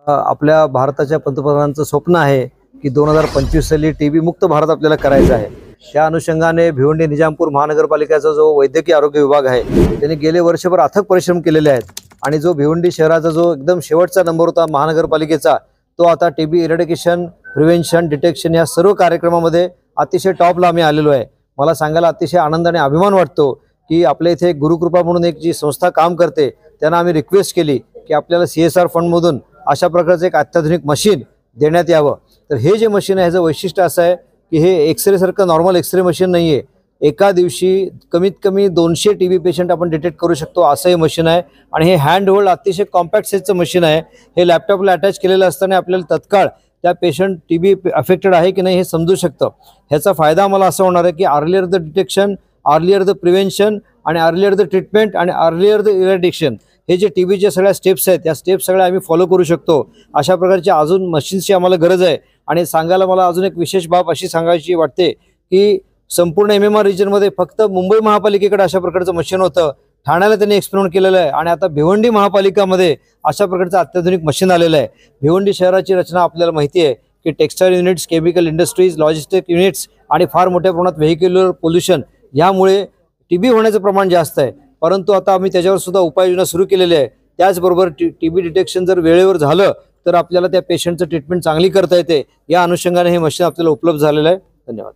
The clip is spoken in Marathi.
आपल्या भारताच्या पंतप्रधानांचं स्वप्न आहे की 2025 साली टीबी मुक्त भारत आपल्याला करायचा आहे। त्या अनुषंगाने भिवंडी निजामपूर महानगरपालिकेचा जो वैद्यकीय आरोग्य विभाग आहे त्यांनी गेले वर्षभर अथक परिश्रम केलेले आहेत आणि जो भिवंडी शहराचा जो एकदम शेवटचा नंबर होता महानगरपालिकेचा तो आता टीबी इरेडिकेशन, प्रिव्हेन्शन, डिटेक्शन या सर्व कार्यक्रमामध्ये अतिशय टॉपला आम्ही आलेलो आहे। मला सांगायला अतिशय आनंद आणि अभिमान वाटतो की आपल्या इथे गुरुकृपा म्हणून एक जी संस्था काम करते त्यांना आम्ही रिक्वेस्ट केली की आपल्याला CSR फंडमधून अशा प्रकारचे एक अत्याधुनिक मशीन देण्यात यावं। तर हे जे मशीन आहे ह्याचं वैशिष्ट्य असं आहे की हे एक्सरे सारखं नॉर्मल एक्सरे मशीन नाही आहे। एका दिवशी कमीत कमी 200 टीबी पेशंट आपण डिटेक्ट करू शकतो असं हे मशीन आहे आणि हे हँड होल्ड अतिशय कॉम्पॅक्ट साईजचं मशीन आहे। हे लॅपटॉपला अटॅच केलेलं असताना आपल्याला तत्काळ त्या पेशंट टीबी अफेक्टेड आहे की नाही हे समजू शकतं। ह्याचा फायदा आम्हाला असा होणार आहे की earlier the detection, earlier the prevention आणि अर्लियर द ट्रीटमेंट आणि अर्लियर द इरेडिकेशन हे जे टीबीचे सगळ्या स्टेप्स आहेत त्या स्टेप्स सगळ्या आम्ही फॉलो करू शकतो। अशा प्रकारच्या अजून मशीन्सची आम्हाला गरज आहे। आणि सांगायला मला अजून एक विशेष बाब अशी सांगायची वाटते की संपूर्ण MMR रिजनमध्ये फक्त मुंबई महापालिकेकडे अशा प्रकारचं मशीन होतं। ठाण्याला त्यांनी एक्सपेरिमेंट केलेलं आहे आणि आता भिवंडी महापालिकामध्ये अशा प्रकारचं अत्याधुनिक मशीन आलेलं आहे। भिवंडी शहराची रचना आपल्याला माहिती आहे की textile units, chemical industries, logistic units आणि फार मोठ्या प्रमाणात व्हेहिक्युलर पोल्युशन यामुळे टीबी होण्याचं प्रमाण जास्त आहे। परंतु आता आम्ही त्याच्यावर सुद्धा उपाययोजना सुरू केलेली आहे। त्याचबरोबर टीबी डिटेक्शन जर वेळेवर झालं तर आपल्याला त्या पेशंटचं ट्रीटमेंट चांगली करता येते। या अनुषंगाने हे मशीन आपल्याला उपलब्ध झालेलं आहे। धन्यवाद।